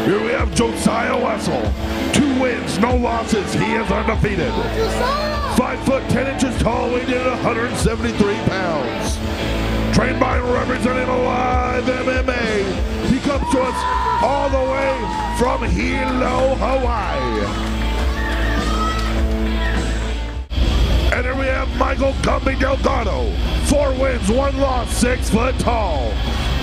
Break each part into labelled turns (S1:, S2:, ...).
S1: Here we have Josiah Wessel. 2 wins, no losses. He is undefeated. 5 foot 10 inches tall, weighed in at 173 pounds. Trained by and representing Alive MMA. He comes to us all the way from Hilo, Hawaii. And here we have Michael Gumby Delgado. 4 wins, 1 loss, 6 foot tall.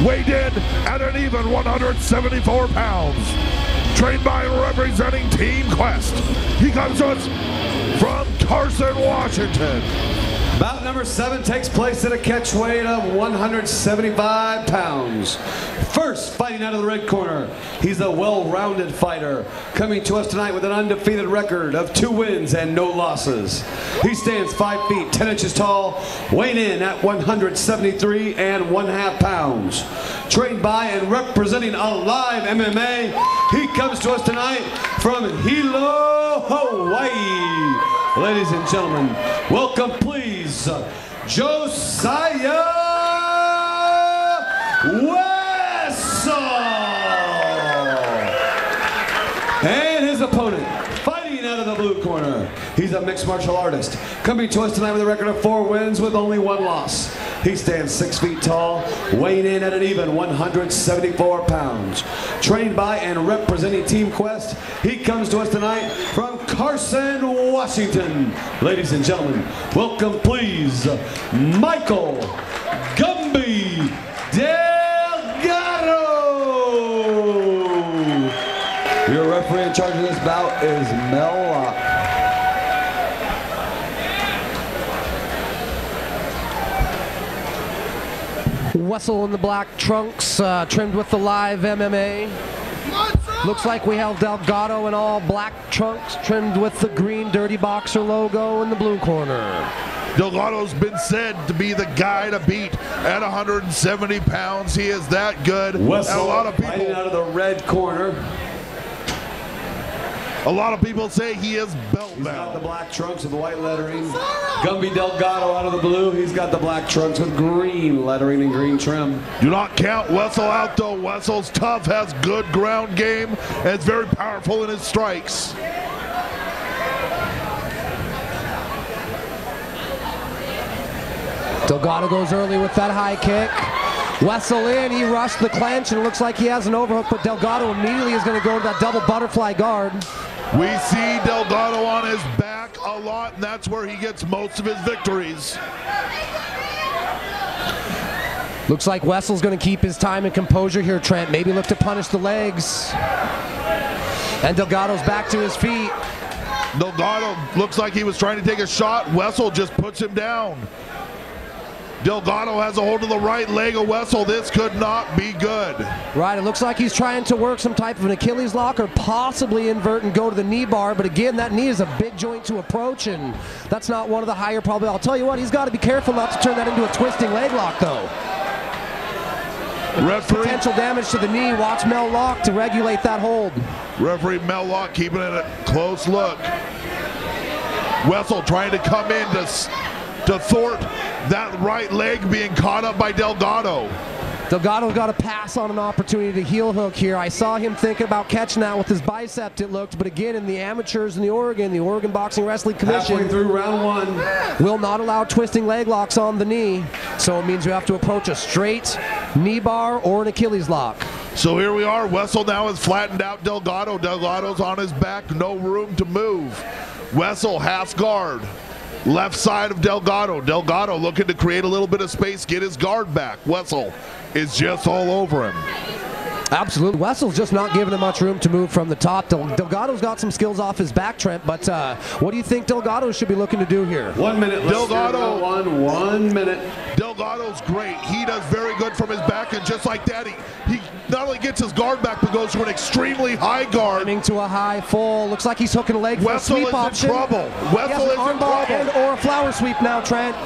S1: Weighed in at an even 174 pounds. Trained by and representing Team Quest. He comes to us from Carson, Washington.
S2: Bout number 7 takes place at a catch weight of 175 pounds. First, fighting out of the red corner, he's a well-rounded fighter, coming to us tonight with an undefeated record of 2 wins and no losses. He stands 5 feet 10 inches tall, weighing in at 173 1/2 pounds. Trained by and representing Alive MMA, he comes to us tonight from Hilo, Hawaii. Ladies and gentlemen, welcome please, Josiah Wessel! And his opponent, fighting out of the blue corner, he's a mixed martial artist, coming to us tonight with a record of 4 wins with only 1 loss. He stands 6 feet tall, weighing in at an even 174 pounds. Trained by and representing Team Quest, he comes to us tonight from Carson, Washington. Ladies and gentlemen, welcome please, Michael Gumby Delgado. Your referee in charge of this bout is Mel Locke.
S3: Wessel in the black trunks, trimmed with the Live MMA. Looks like we have Delgado in all black trunks, trimmed with the green Dirty Boxer logo in the blue corner.
S1: Delgado's been said to be the guy to beat at 170 pounds. He is that good.
S2: Wessel,
S1: a lot of people
S2: fighting out of the red corner.
S1: A lot of people say he is belt
S2: He's got
S1: bound.
S2: the black trunks with the white lettering. Gumby Delgado out of the blue. He's got the black trunks with green lettering and green trim.
S1: Do not count Wessel out though. Wessel's tough, has good ground game, and is very powerful in his strikes.
S3: Delgado goes early with that high kick. Wessel in, he rushed the clinch, and it looks like he has an overhook, but Delgado immediately is going to go to that double butterfly guard.
S1: We see Delgado on his back a lot, and that's where he gets most of his victories.
S3: Looks like Wessel's going to keep his time and composure here, Trent. Maybe look to punish the legs. And Delgado's back to his feet.
S1: Delgado looks like he was trying to take a shot. Wessel just puts him down. Delgado has a hold of the right leg of Wessel. This could not be good.
S3: Right, it looks like he's trying to work some type of an Achilles lock or possibly invert and go to the knee bar, but again, that knee is a big joint to approach, and that's not one of the higher probably. I'll tell you what, he's got to be careful not to turn that into a twisting leg lock, though.
S1: Referee,
S3: potential damage to the knee. Watch Mel Locke to regulate that hold.
S1: Referee Mel Locke keeping it a close look. Wessel trying to come in to thwart that right leg being caught up by Delgado.
S3: Delgado got a pass on an opportunity to heel hook here. I saw him thinking about catching that with his bicep, it looked, but again, in the amateurs in the Oregon Boxing Wrestling Commission,
S2: halfway through round 1,
S3: will not allow twisting leg locks on the knee, so it means you have to approach a straight knee bar or an Achilles lock.
S1: So here we are. Wessel now has flattened out Delgado. Delgado's on his back, no room to move. Wessel half guard. Left side of Delgado. Delgado looking to create a little bit of space, get his guard back. Wessel is just all over him.
S3: Absolutely. Wessel's just not giving him much room to move from the top. Delgado's got some skills off his back, Trent, but what do you think Delgado should be looking to do here?
S2: 1 minute.
S1: Delgado.
S2: 1 minute.
S1: Delgado's great. He does very good from his back, and just like that, he not only gets his guard back, but goes to an extremely high guard.
S3: Coming to a high full. Looks like he's hooking a leg for a sweep option.
S1: Wessel is in trouble. Wessel is in trouble.
S3: And or a flower sweep now, Trent.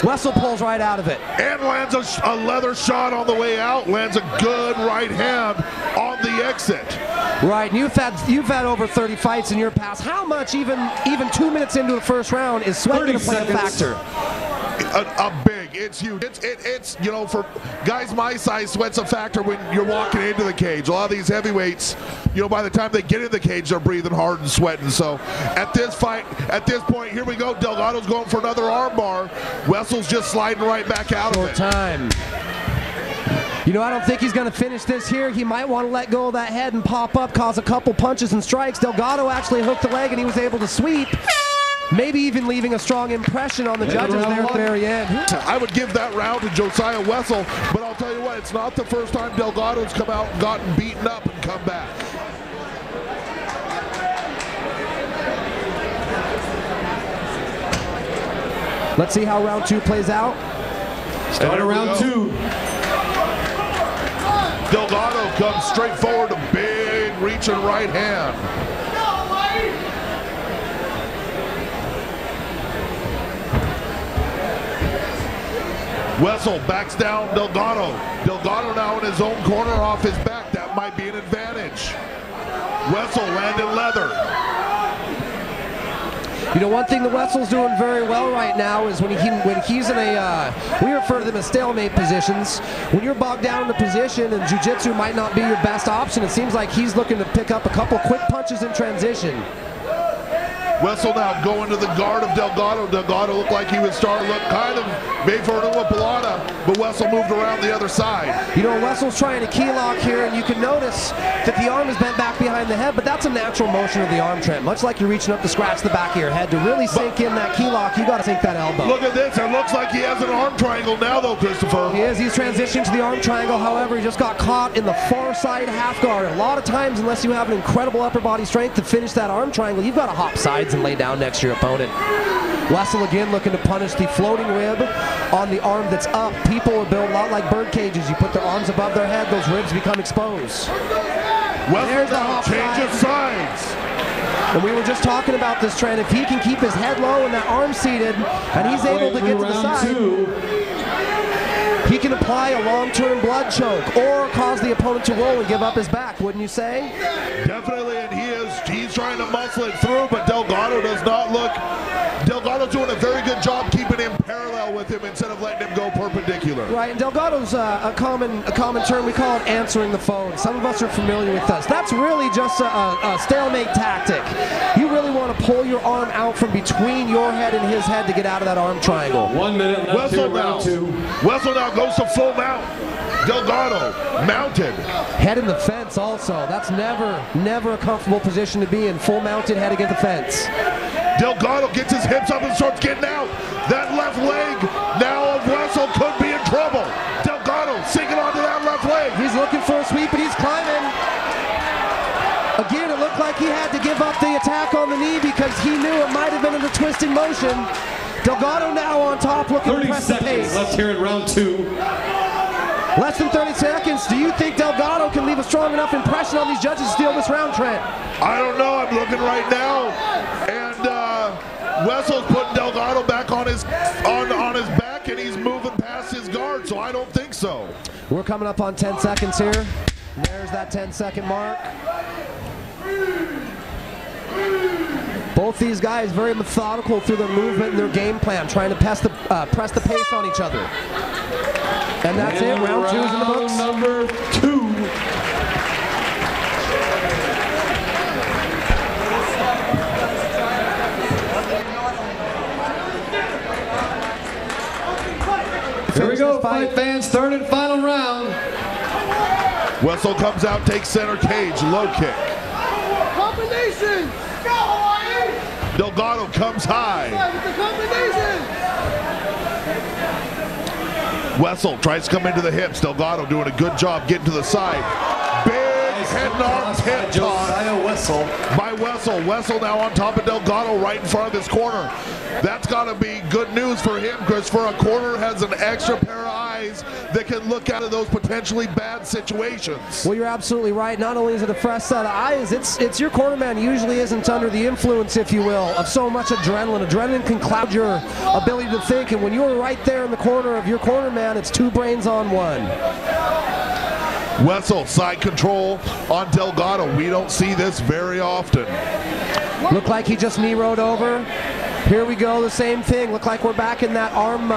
S3: Wessel pulls right out of it.
S1: And lands a leather shot on the way out. Lands a good right hand on the exit.
S3: Right, and you've had over 30 fights in your past. How much, even 2 minutes into the first round, is sweat going to play a factor?
S1: It's huge. It's you know, for guys my size, sweat's a factor when you're walking into the cage. A lot of these heavyweights, you know, by the time they get in the cage, they're breathing hard and sweating. So at this point, here we go. Delgado's going for another arm bar. Wessel's just sliding right back out of it.
S3: Time. You know, I don't think he's going to finish this here. He might want to let go of that head and pop up, cause a couple punches and strikes. Delgado actually hooked the leg and he was able to sweep. Maybe even leaving a strong impression on the judges there at the very end.
S1: I would give that round to Josiah Wessel, but I'll tell you what, it's not the first time Delgado's come out and gotten beaten up and come back.
S3: Let's see how round 2 plays out.
S2: Start round 2.
S1: Delgado comes straight forward, a big reaching right hand. Wessel backs down Delgado. Delgado now in his own corner off his back. That might be an advantage. Wessel landed leather.
S3: You know, one thing that Wessel's doing very well right now is when he's in a, we refer to them as stalemate positions. When you're bogged down in a position and jiu-jitsu might not be your best option, it seems like he's looking to pick up a couple quick punches in transition.
S1: Wessel now going to the guard of Delgado. Delgado looked like he was starting to look kind of made for an Uwapalana, but Wessel moved around the other side.
S3: You know, Wessel's trying to key lock here, and you can notice that the arm is bent back behind the head, but that's a natural motion of the arm, Trent. Much like you're reaching up to scratch the back of your head. To really sink in that key lock, you got to sink that elbow.
S1: Look at this. It looks like he has an arm triangle now, though, Christopher.
S3: He is. He's transitioning to the arm triangle. However, he just got caught in the far side half guard. A lot of times, unless you have an incredible upper body strength to finish that arm triangle, you've got to hop sides and lay down next to your opponent. Wessel again looking to punish the floating rib on the arm that's up. People are built a lot like bird cages. You put their arms above their head, those ribs become exposed.
S1: Wessel now changes sides.
S3: And we were just talking about this, Trent. If he can keep his head low and that arm seated, and he's able to get to the side, he can apply a long-term blood choke or cause the opponent to roll and give up his back, wouldn't you say?
S1: Definitely, and he's trying to muscle it through, but Delgado does not look. Delgado's doing a very good job keeping him parallel with him instead of letting him go perpendicular.
S3: Right, and Delgado's a common term. We call it answering the phone. Some of us are familiar with this. That's really just a stalemate tactic. You really want to pull your arm out from between your head and his head to get out of that arm triangle.
S2: 1 minute left here, round 2.
S1: Wessel now goes to full mount. Delgado mounted.
S3: Head in the fence also. That's never a comfortable position to be in. Full mounted head against the fence.
S1: Delgado gets his hips up and starts getting out. That left leg now of Wessel could be in trouble. Delgado sinking onto that left leg.
S3: He's looking for a sweep, but he's climbing. Again, it looked like he had to give up the attack on the knee because he knew it might have been in a twisting motion. Delgado now on top looking to press the pace.
S2: 30 seconds left here in round 2.
S3: Less than 30 seconds. Do you think Delgado can leave a strong enough impression on these judges to steal this round, Trent?
S1: I don't know. I'm looking right now, and Wessel's putting Delgado back on his back, and he's moving past his guard. So I don't think so.
S3: We're coming up on 10 seconds here. There's that 10-second mark. Both these guys very methodical through their movement and their game plan, trying to press the pace on each other. And that's it. Round 2 is in the books.
S2: Number 2. Here we go, fight fans. Third and final round.
S1: Wessel comes out, takes center cage, low kick.
S4: Combination. Go, Hawaii.
S1: Delgado comes high.
S4: The combination.
S1: Wessel tries to come into the hips. Delgado doing a good job getting to the side. Big head and arms hip toss
S2: Josiah Wessel.
S1: by Wessel. Wessel now on top of Delgado right in front of his corner. That's got to be good news for him, because for a corner has an extra pair of eyes that can look out of those potentially bad situations.
S3: Well, you're absolutely right. Not only is it a fresh set of eyes, it's your cornerman usually isn't under the influence, if you will, of so much adrenaline. Adrenaline can cloud your ability to think, and when you're right there in the corner of your cornerman, it's 2 brains on 1.
S1: Wessel side control on Delgado. We don't see this very often.
S3: Looked like he just knee rode over. Here we go, the same thing. Look like we're back in that arm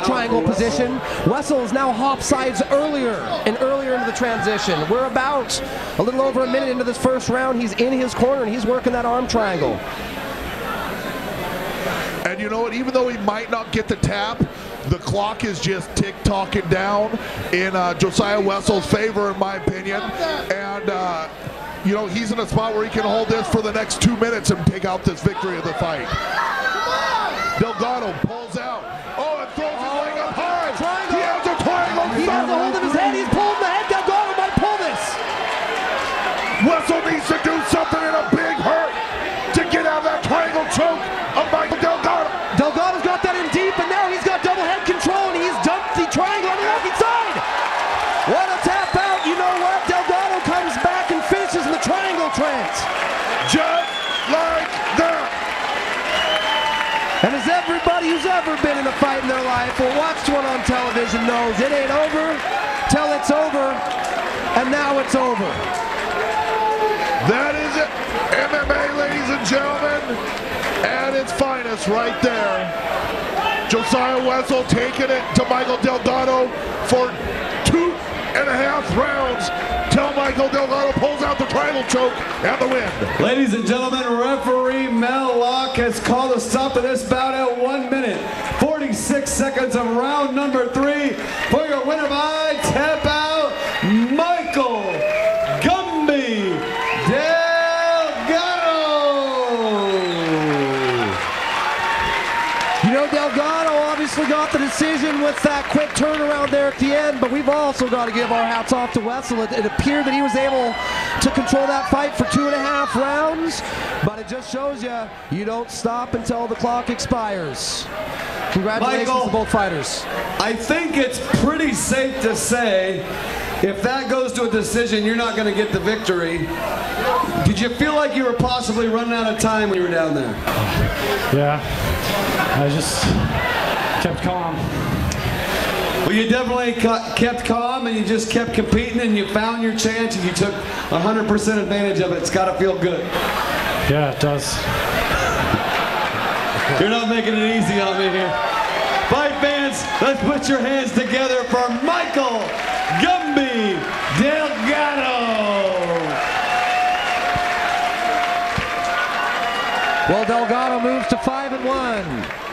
S3: triangle position. Wessel is now hop sides earlier into the transition. We're about a little over a minute into this first round. He's in his corner and he's working that arm triangle.
S1: And you know what, even though he might not get the tap, the clock is just tick-tocking down in Josiah Wessel's favor, in my opinion. And you know, he's in a spot where he can hold this for the next 2 minutes and take out this victory of the fight. Delgado pulls out. Oh, and throws his leg up high. He has a triangle.
S3: He has a hold of his head. He's pulling the head. Delgado might pull this.
S1: Wessel needs to do something in a big hurt to get out of that triangle choke of Michael Delgado.
S3: Delgado's got that in deep, and now he's got double head control, and he's dumped the triangle on the left side. What a tap out. You know what? Delgado comes back and finishes in the triangle trance.
S1: Just like that.
S3: And as everybody who's ever been in a fight in their life or watched one on television knows, it ain't over till it's over, and now it's over.
S1: That is it. MMA, ladies and gentlemen, at its finest right there. Josiah Wessel taking it to Michael Delgado for 2.5 rounds till Michael Delgado pulls out the triangle choke and the win.
S2: Ladies and gentlemen, referee Mel Locke has called a stop to this bout at 1 minute, 46 seconds of round number 3. For your winner by tap out, Michael Gumby Delgado.
S3: You know, Delgado obviously got the decision with that quick turnaround there at the end, but we've also got to give our hats off to Wessel. It appeared that he was able to control that fight for 2.5 rounds, but it just shows you don't stop until the clock expires. Congratulations
S2: Michael,
S3: to both fighters.
S2: I think it's pretty safe to say if that goes to a decision, you're not going to get the victory. Did you feel like you were possibly running out of time when you were down there?
S5: Yeah, I just kept calm.
S2: Well, you definitely kept calm and you just kept competing and you found your chance and you took 100% advantage of it. It's got to feel good.
S5: Yeah, it does.
S2: You're not making it easy on me here. Fight fans, let's put your hands together for Michael Gumby Delgado.
S3: Well, Delgado moves to 5-1.